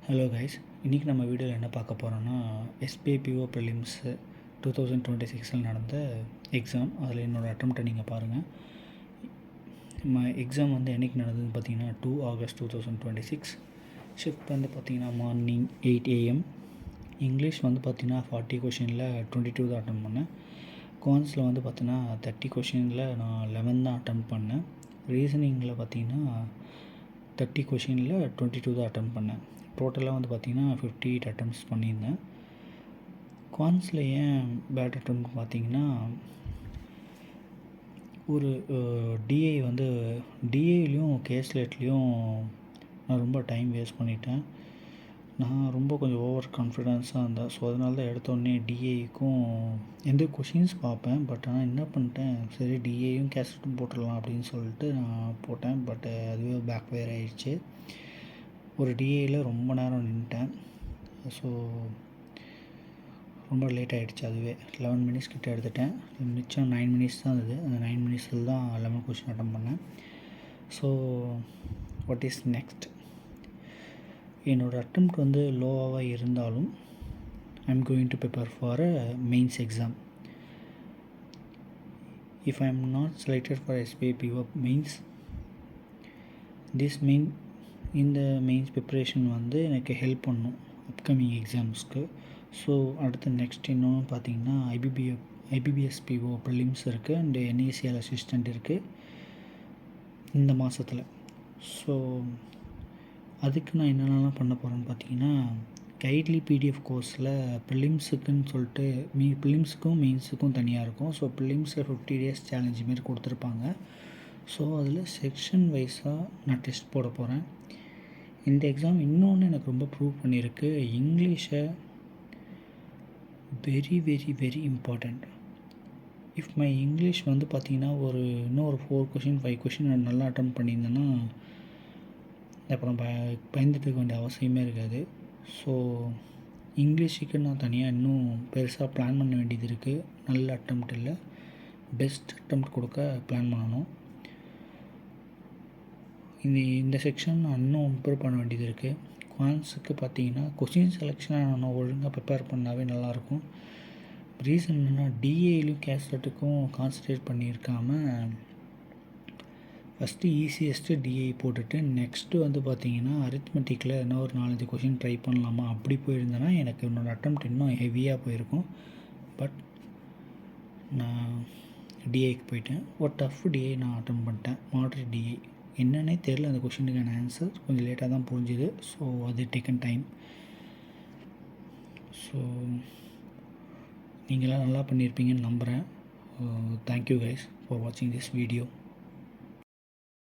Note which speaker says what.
Speaker 1: Hello guys, இன்றைக்கி நம்ம வீடியோவில் என்ன பார்க்க போகிறோன்னா எஸ்பிபிஓ ப்ரிலிம்ஸ் 2026 நடந்த எக்ஸாம். அதில் என்னோடய அட்டம்ப்டை நீங்கள் பாருங்கள். நம்ம எக்ஸாம் வந்து என்றைக்கு நடந்ததுன்னு பார்த்தீங்கன்னா 2 ஆகஸ்ட் 2026. ஷிஃப்ட் வந்து பார்த்திங்கன்னா மார்னிங் 8 AM. இங்கிலீஷ் வந்து பார்த்திங்கன்னா 40 கொஷினில் 22 தான் அட்டம் பண்ணேன். குவான்ஸில் வந்து பார்த்திங்கன்னா 30 கொஷினில் நான் 11 தான் அட்டம் பண்ணேன். ரீசனிங்கில் பார்த்திங்கன்னா 30 கொஷினில் 22 தான் அட்டம் பண்ணேன். டோட்டலாக வந்து பார்த்திங்கன்னா 58 அட்டம்ப்ட்ஸ் பண்ணியிருந்தேன். குவான்ஸில் ஏன் பேட் அட்டம் பார்த்திங்கன்னா, ஒரு டிஐ வந்து டிஐலையும் கேஸ்லேட்லேயும் நான் ரொம்ப டைம் வேஸ்ட் பண்ணிட்டேன். நான் ரொம்ப கொஞ்சம் ஓவர் கான்ஃபிடென்ஸாக இருந்தேன். ஸோ அதனால தான் எடுத்தோடனே டிஏக்கும் எந்த கொஷின்ஸ் பார்ப்பேன். பட் ஆனால் என்ன பண்ணிட்டேன், சரி டிஏயும் கேஸ்லேட்டும் போட்டுடலாம் அப்படின்னு சொல்லிட்டு நான் போட்டேன். பட் அதுவே பேக் ஃபயர் ஆகிடுச்சு. ஒரு டிஏயில் ரொம்ப நேரம் நின்றுட்டேன். ஸோ ரொம்ப லேட் ஆகிடுச்சு. அதுவே 11 மினிட்ஸ் கிட்ட எடுத்துட்டேன். மிச்சம் 9 மினிட்ஸ் தான் இருந்தது. அந்த 9 மினிட்ஸில் தான் 11 கொஷின் அட்டம் பண்ணேன். So what is next? என்னோடய அட்டெம்ப்ட் வந்து லோவாக இருந்தாலும் I am going to prepare for a mains exam. If I am not selected for SBPO mains, இந்த மெயின்ஸ் ப்ரிப்ரேஷன் வந்து எனக்கு ஹெல்ப் பண்ணும் அப்கமிங் எக்ஸாம்ஸ்க்கு. ஸோ அடுத்து நெக்ஸ்ட் இன்னொன்று பார்த்திங்கன்னா ஐபிபிஎஸ்பிஓ ப்ரிலிம்ஸ் இருக்குது அண்டு என்ஏசிஎல் அசிஸ்டண்ட் இருக்குது இந்த மாதத்தில். ஸோ அதுக்கு நான் என்னென்னலாம் பண்ண போகிறேன்னு பார்த்தீங்கன்னா, கைட்லி பிடிஎஃப் கோர்ஸில் ப்ரிலிம்ஸுக்குன்னு சொல்லிட்டு ப்ரிலிம்ஸுக்கும் மெயின்ஸுக்கும் தனியாக இருக்கும். ஸோ ப்ரிலிம்ஸில் 50 days சேலஞ்சு மாரி கொடுத்துருப்பாங்க. ஸோ அதில் செக்ஷன் வைஸாக நான் டெஸ்ட் போட போகிறேன். இந்த எக்ஸாம் இன்னொன்று எனக்கு ரொம்ப ப்ரூவ் பண்ணியிருக்கு, இங்கிலீஷை very very very important. If my English வந்து பார்த்திங்கன்னா இன்னும் ஒரு 4 கொஷின் 5 கொஷின் நான் நல்லா அட்டம் பண்ணியிருந்தேன்னா அப்புறம் பயந்துட்டுக்க வேண்டிய அவசியமே இருக்காது. ஸோ இங்கிலீஷுக்கு நான் தனியாக இன்னும் பெருசாக பிளான் பண்ண வேண்டியது இருக்குது. நல்ல அட்டம்ப்ட் இல்லை, பெஸ்ட் அட்டம்ப்ட் கொடுக்க பிளான் பண்ணணும். இந்த செக்ஷன் நான் இன்னும் இம்ப்ரூவ் பண்ண வேண்டியது இருக்குது. குவான்ஸுக்கு பார்த்தீங்கன்னா கொஷின் செலெக்ஷனை நான் ஒழுங்காக ப்ரிப்பேர் பண்ணாவே நல்லாயிருக்கும். ரீசன் என்னென்னா, டிஏலையும் கேஸ்லெட்டுக்கும் கான்சன்ட்ரேட் பண்ணியிருக்காமல் ஃபஸ்ட்டு ஈஸியஸ்ட்டு டிஏ போட்டுட்டு நெக்ஸ்ட்டு வந்து பார்த்திங்கன்னா அரித்மெட்டிக்கில் இன்னும் ஒரு 4-5 கொஷின் ட்ரை பண்ணலாமா அப்படி போயிருந்தேன்னா எனக்கு என்னோடய அட்டம்ப்ட் இன்னும் ஹெவியாக போயிருக்கும். பட் நான் டிஏக்கு போயிட்டேன். ஒரு டஃப் டிஏ நான் அட்டம் பண்ணிட்டேன், மாடரேட் டிஏ. என்னன்னே தெரில அந்த கொஷினுக்கான ஆன்சர், கொஞ்சம் லேட்டாக தான் புரிஞ்சுது. ஸோ அது டேக்கன் டைம். ஸோ நீங்களாம் நல்லா பண்ணியிருப்பீங்கன்னு நம்புகிறேன். தேங்க்யூ கைஸ் ஃபார் வாட்சிங் திஸ் வீடியோ.